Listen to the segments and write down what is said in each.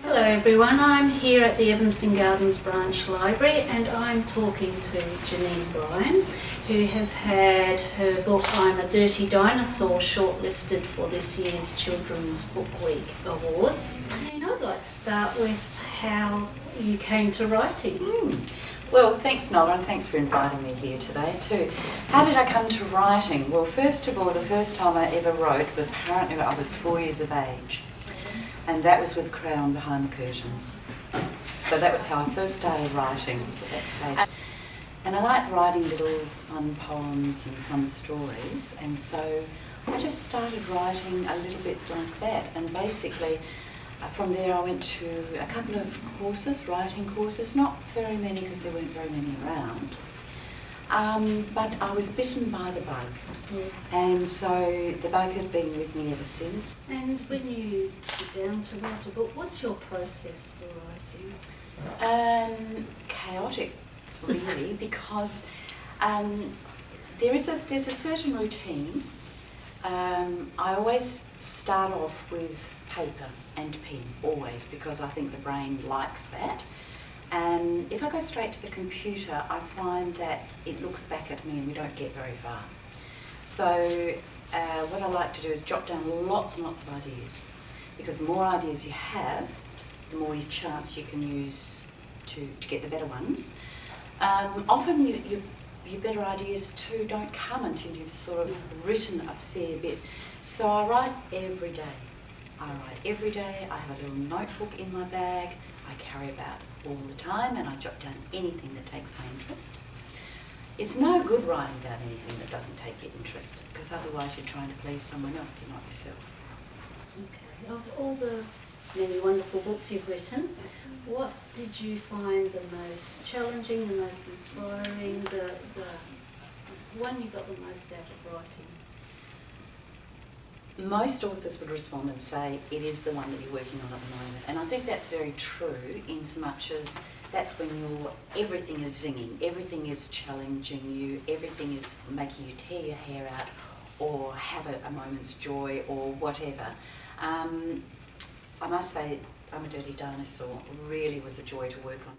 Hello everyone, I'm here at the Evanston Gardens Branch Library and I'm talking to Janeen Brian, who has had her book I'm a Dirty Dinosaur shortlisted for this year's Children's Book Week Awards. And I'd like to start with how you came to writing. Well, thanks Nola, and thanks for inviting me here today too. How did I come to writing? Well, first of all, the first time I ever wrote, apparently I was 4 years of age. And that was with Crown Behind the Curtains. So that was how I first started writing, was at that stage. And I liked writing little fun poems and fun stories, and so I just started writing a little bit like that. And basically, from there I went to a couple of courses, writing courses, not very many because there weren't very many around. But I was bitten by the bug, and so the bug has been with me ever since. And when you sit down to write a book, what's your process for writing? Chaotic, really, because there's a certain routine. I always start off with paper and pen, always, because I think the brain likes that. And if I go straight to the computer, I find that it looks back at me and we don't get very far. So what I like to do is jot down lots and lots of ideas, because the more ideas you have, the more chance you can use to get the better ones. Often your better ideas too don't come until you've sort of written a fair bit. So I write every day. I have a little notebook in my bag I carry about all the time, and I jot down anything that takes my interest. It's no good writing down anything that doesn't take your interest, because otherwise you're trying to please someone else and not yourself. Okay, of all the many wonderful books you've written, what did you find the most challenging, the most inspiring, the one you got the most out of writing? Most authors would respond and say it is the one that you're working on at the moment, and I think that's very true, in so much as that's when everything is zinging, everything is challenging you, everything is making you tear your hair out or have a moment's joy or whatever. I must say I'm a Dirty Dinosaur really was a joy to work on.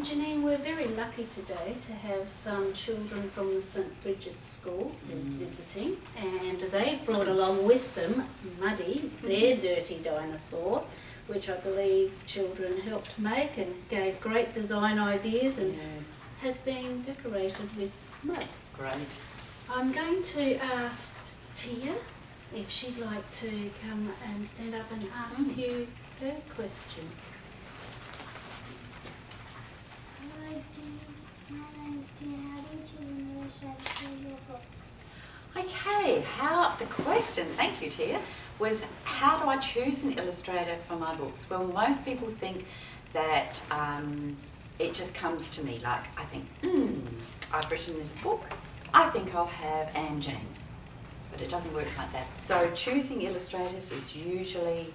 Janeen, we're very lucky today to have some children from the St Bridget's School visiting, and they've brought along with them Muddy, their dirty dinosaur, which I believe children helped make and gave great design ideas, and has been decorated with mud. Great. I'm going to ask Tia if she'd like to come and stand up and ask you her question. My name is Tina. How do you choose an illustrator for your books? Okay, the question, thank you Tia, was how do I choose an illustrator for my books? Well, most people think that it just comes to me, like I think, I've written this book, I think I'll have Anne James. But it doesn't work like that. So choosing illustrators is usually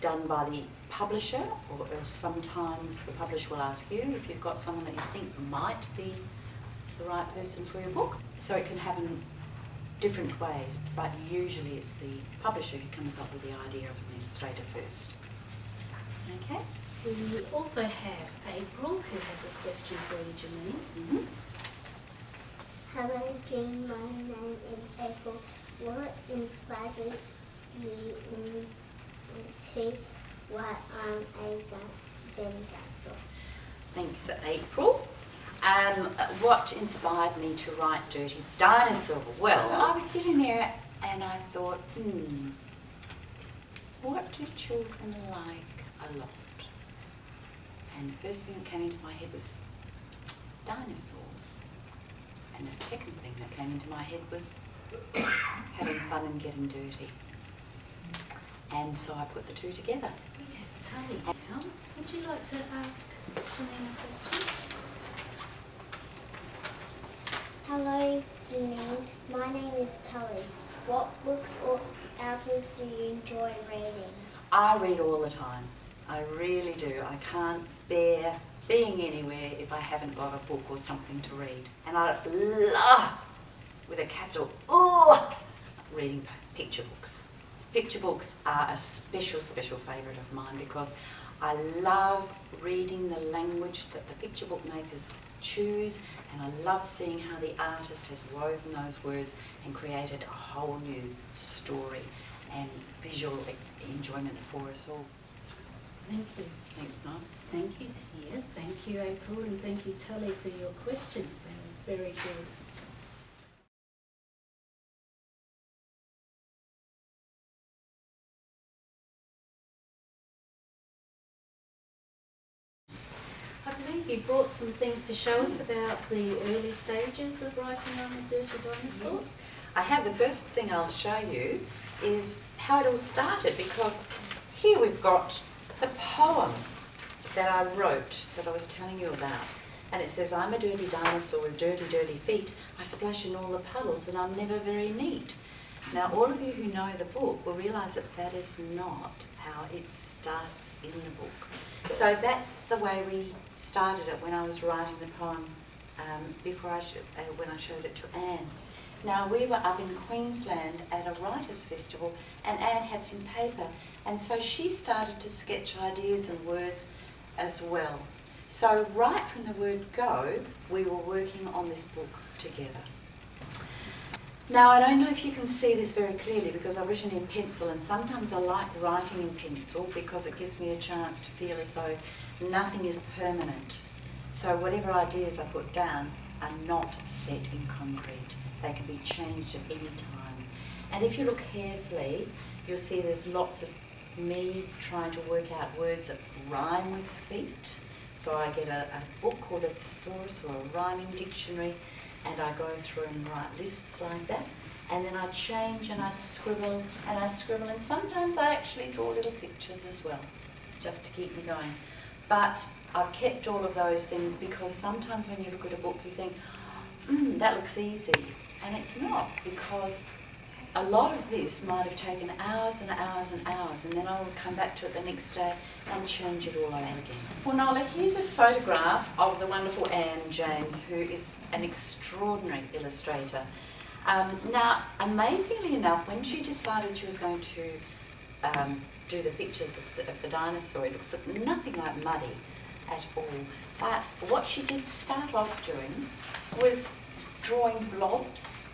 done by the publisher, or sometimes the publisher will ask you if you've got someone that you think might be the right person for your book. So it can happen different ways, but usually it's the publisher who comes up with the idea of an illustrator first. Okay? We also have April, who has a question for you, Janeen. Hello, Jane. My name is April. What inspires you into why I'm a dirty dinosaur? Thanks, April. What inspired me to write Dirty Dinosaur? Well, I was sitting there and I thought, what do children like a lot? And the first thing that came into my head was dinosaurs. And the second thing that came into my head was having fun and getting dirty. And so I put the two together. We have Tully now. Would you like to ask Janeen a question? Hello, Janeen. My name is Tully. What books or authors do you enjoy reading? I read all the time. I really do. I can't bear being anywhere if I haven't got a book or something to read. And I love with a capital reading picture books. Picture books are a special, special favourite of mine because I love reading the language that the picture book makers choose, and I love seeing how the artist has woven those words and created a whole new story and visual enjoyment for us all. Thank you. Thanks, Noel. Thank you, Tia. Thank you, April, and thank you, Tully, for your questions. They were very good. I believe you brought some things to show us about the early stages of writing on the Dirty Dinosaurs. Yes. I have. The first thing I'll show you is how it all started, because here we've got the poem that I wrote that I was telling you about. And it says, I'm a dirty dinosaur with dirty, dirty feet. I splash in all the puddles and I'm never very neat. Now, all of you who know the book will realise that that is not how it starts in the book. So that's the way we started it when I was writing the poem when I showed it to Anne. Now, we were up in Queensland at a writers' festival, and Anne had some paper, and so she started to sketch ideas and words as well. So right from the word go, we were working on this book together. Now, I don't know if you can see this very clearly because I've written in pencil, and sometimes I like writing in pencil because it gives me a chance to feel as though nothing is permanent. So whatever ideas I put down are not set in concrete. They can be changed at any time. And if you look carefully, you'll see there's lots of me trying to work out words that rhyme with feet. So I get a book called a thesaurus or a rhyming dictionary, and I go through and write lists like that. And then I change and I scribble and I scribble, and sometimes I actually draw little pictures as well, just to keep me going. But I've kept all of those things because sometimes when you look at a book you think, that looks easy. And it's not, because a lot of this might have taken hours and hours and hours, and then I will come back to it the next day and change it all over again. Well, Nola, here's a photograph of the wonderful Anne James, who is an extraordinary illustrator. Now, amazingly enough, when she decided she was going to do the pictures of the dinosaur, it looks nothing like Muddy at all. But what she did start off doing was drawing blobs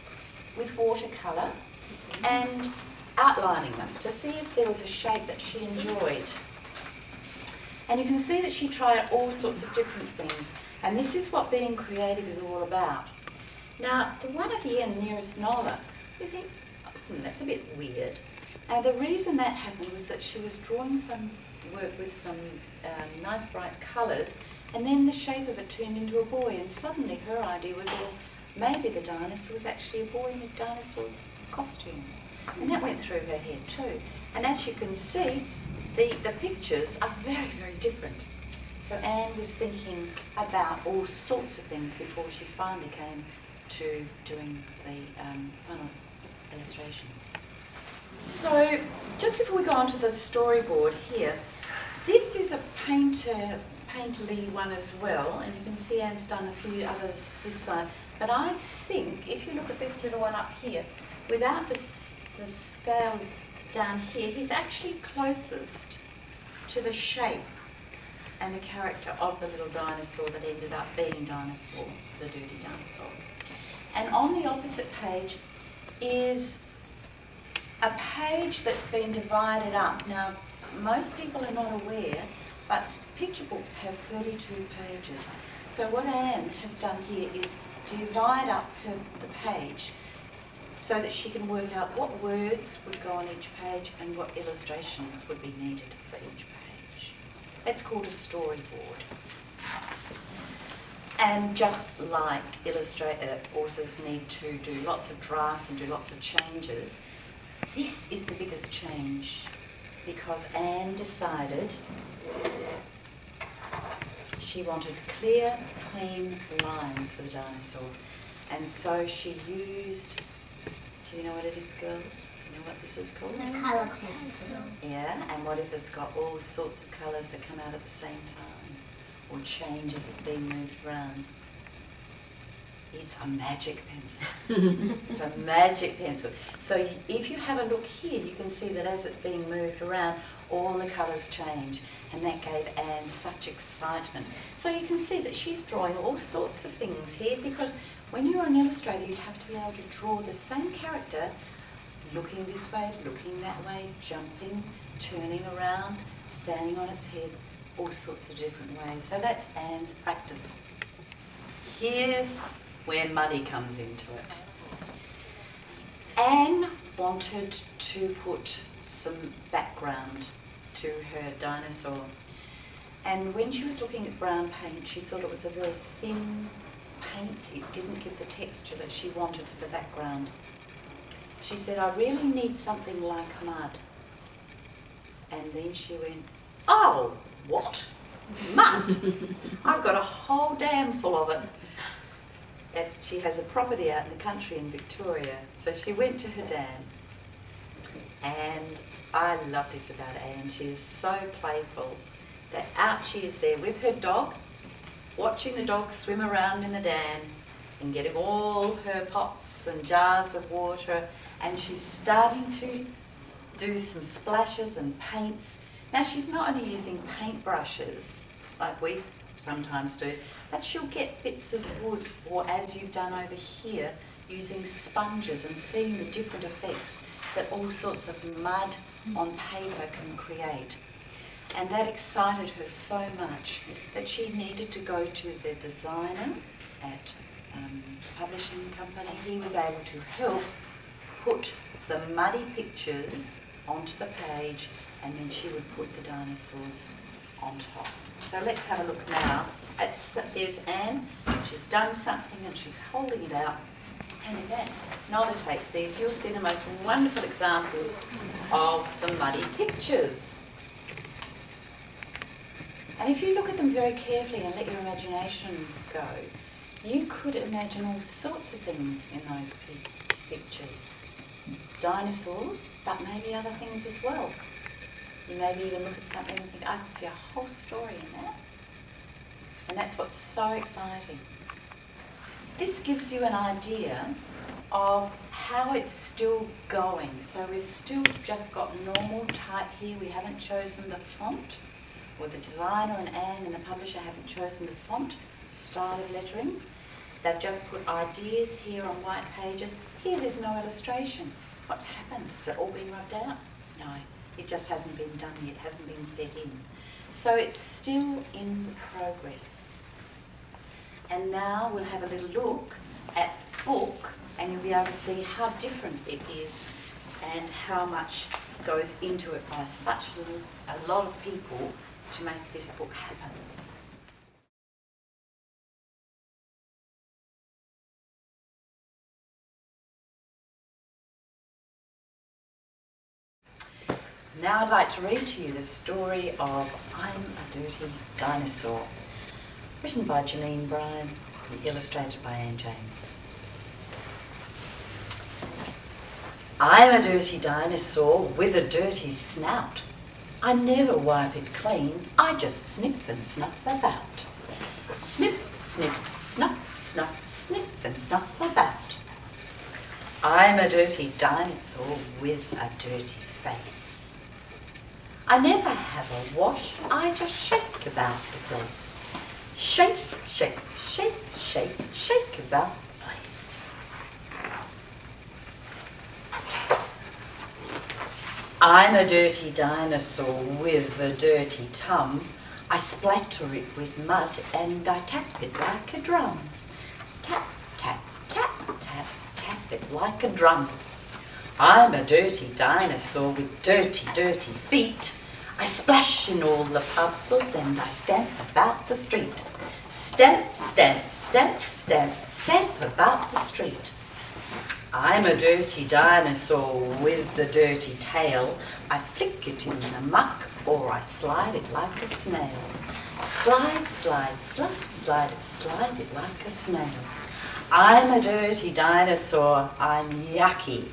with watercolour and outlining them to see if there was a shape that she enjoyed. And you can see that she tried all sorts of different things, and this is what being creative is all about. Now, the one at the end nearest Nola, you think, that's a bit weird. And the reason that happened was that she was drawing some work with some nice bright colours, and then the shape of it turned into a boy, and suddenly her idea was, well, maybe the dinosaur was actually a boy in a dinosaur's costume. And that went through her head too. And as you can see, the pictures are very, very different. So Anne was thinking about all sorts of things before she finally came to doing the funnel illustrations. So just before we go on to the storyboard here, this is a painterly one as well, and you can see Anne's done a few others this side. But I think if you look at this little one up here, without the scales down here, he's actually closest to the shape and the character of the little dinosaur that ended up being Dinosaur, the Dirty Dinosaur. And on the opposite page is a page that's been divided up. Now, most people are not aware, but picture books have 32 pages. So what Anne has done here is divide up the page so that she can work out what words would go on each page and what illustrations would be needed for each page. It's called a storyboard. And just like authors need to do lots of drafts and do lots of changes, this is the biggest change because Anne decided she wanted clear, clean lines for the dinosaur. And so she used, do you know what it is, girls? Do you know what this is called? A colour pencil. Yeah, and what if it's got all sorts of colours that come out at the same time? Or change as it's being moved around? It's a magic pencil. It's a magic pencil. So if you have a look here, you can see that as it's being moved around, all the colours change, and that gave Anne such excitement. So you can see that she's drawing all sorts of things here, because when you're an illustrator, you have to be able to draw the same character, looking this way, looking that way, jumping, turning around, standing on its head, all sorts of different ways. So that's Anne's practice. Here's where Muddy comes into it. Anne wanted to put some background to her dinosaur, and when she was looking at brown paint, she thought it was a very thin paint. It didn't give the texture that she wanted for the background. She said, I really need something like mud. And then she went, oh, what? Mud? I've got a whole dam full of it. And she has a property out in the country in Victoria. So she went to her dam. And I love this about Anne. She is so playful that out she is there with her dog, watching the dog swim around in the dam and getting all her pots and jars of water. And she's starting to do some splashes and paints. Now she's not only using paint brushes like we sometimes do, but she'll get bits of wood, or as you've done over here, using sponges and seeing the different effects that all sorts of mud on paper can create. And that excited her so much that she needed to go to the designer at publishing company. He was able to help put the muddy pictures onto the page, and then she would put the dinosaurs on top. So let's have a look now. There's Anne. She's done something and she's holding it out. And if Anne notates these, you'll see the most wonderful examples of the muddy pictures. And if you look at them very carefully and let your imagination go, you could imagine all sorts of things in those pictures. Dinosaurs, but maybe other things as well. You maybe even look at something and think, I can see a whole story in that. And that's what's so exciting. This gives you an idea of how it's still going. So we've still just got normal type here. We haven't chosen the font, or the designer and Anne and the publisher haven't chosen the font style of lettering. They've just put ideas here on white pages. Here there's no illustration. What's happened? Has it all been rubbed out? No, it just hasn't been done yet, hasn't been set in. So it's still in progress. And now we'll have a little look at the book, and you'll be able to see how different it is and how much goes into it by a lot of people to make this book happen. Now I'd like to read to you the story of I'm a Dirty Dinosaur, written by Janeen Brian and illustrated by Anne James. I'm a dirty dinosaur with a dirty snout. I never wipe it clean, I just sniff and snuff about. Sniff, sniff, snuff, snuff, sniff and snuff about. I'm a dirty dinosaur with a dirty face. I never have a wash, I just shake about the place. Shake, shake, shake, shake, shake about the place. I'm a dirty dinosaur with a dirty tum. I splatter it with mud and I tap it like a drum. Tap, tap, tap, tap, tap it like a drum. I'm a dirty dinosaur with dirty, dirty feet. I splash in all the puddles and I stamp about the street. Stamp, stamp, stamp, stamp, stamp about the street. I'm a dirty dinosaur with the dirty tail. I flick it in the muck or I slide it like a snail. Slide, slide, slide, slide it, slide it like a snail. I'm a dirty dinosaur, I'm yucky.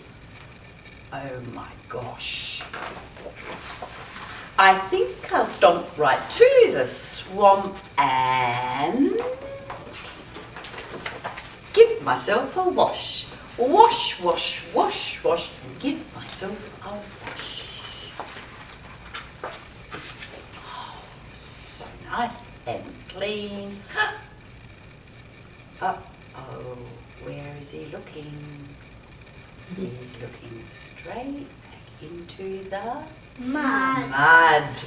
Oh my gosh. I think I'll stomp right to the swamp and give myself a wash. Wash, wash, wash, wash, and give myself a wash. Oh, so nice and clean. Uh-oh, where is he looking? He's looking straight back into the mud.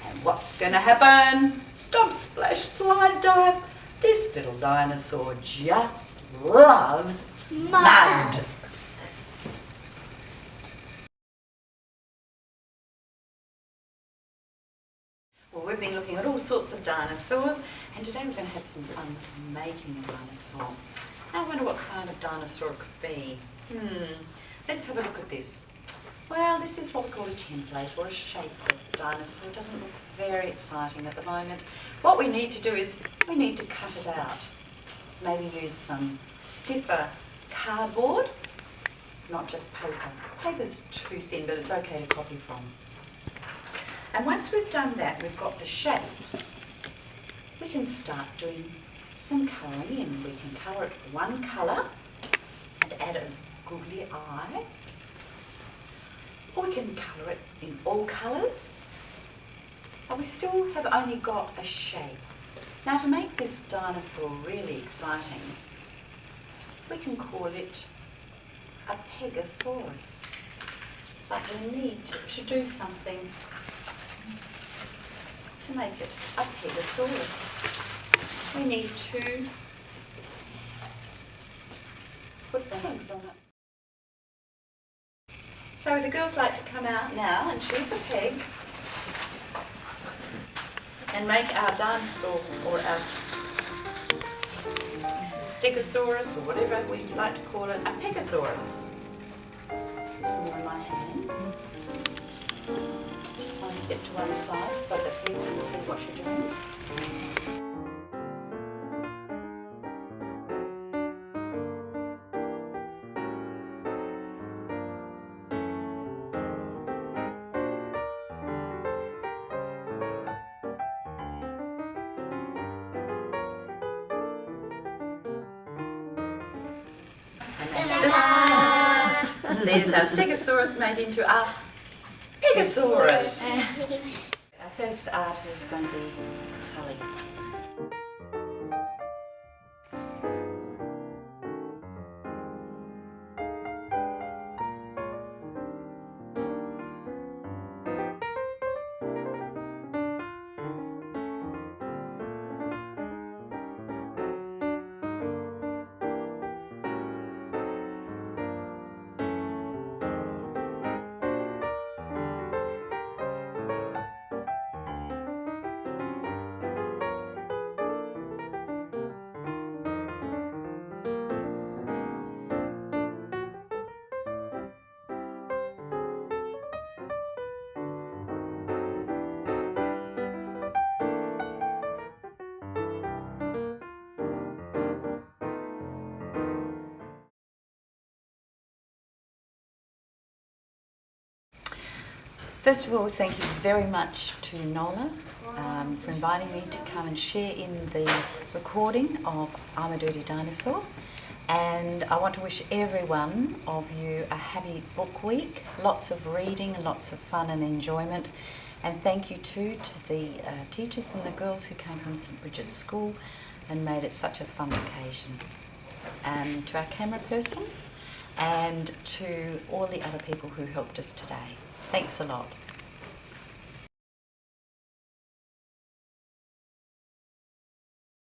And what's going to happen? Stomp, splash, slide, dive. This little dinosaur just loves mud. Well, we've been looking at all sorts of dinosaurs, and today we're going to have some fun making a dinosaur. I wonder what kind of dinosaur it could be. Let's have a look at this. Well, this is what we call a template or a shape of dinosaur. It doesn't look very exciting at the moment. What we need to do is we need to cut it out. Maybe use some stiffer cardboard, not just paper. Paper's too thin, but it's okay to copy from. And once we've done that, we've got the shape, we can start doing some colouring in. We can colour it one colour and add a googly eye. Or we can colour it in all colours, but we still have only got a shape. Now, to make this dinosaur really exciting, we can call it a Pegasaurus. But we need to do something to make it a Pegasaurus. We need to put pegs on it. So the girls like to come out now and choose a peg and make our dinosaur or our Stegosaurus or whatever we like to call it, a Pegasaurus. There's more in my hand. Just want to step to one side so that people can see what you're doing. There's our Stegosaurus made into a Pegasaurus. Our first artist is going to be Tully. First of all, thank you very much to Nola for inviting me to come and share in the recording of I'm a Dirty Dinosaur. And I want to wish every one of you a happy book week, lots of reading and lots of fun and enjoyment. And thank you too to the teachers and the girls who came from St Bridget's School and made it such a fun occasion. And to our camera person and to all the other people who helped us today. Thanks a lot.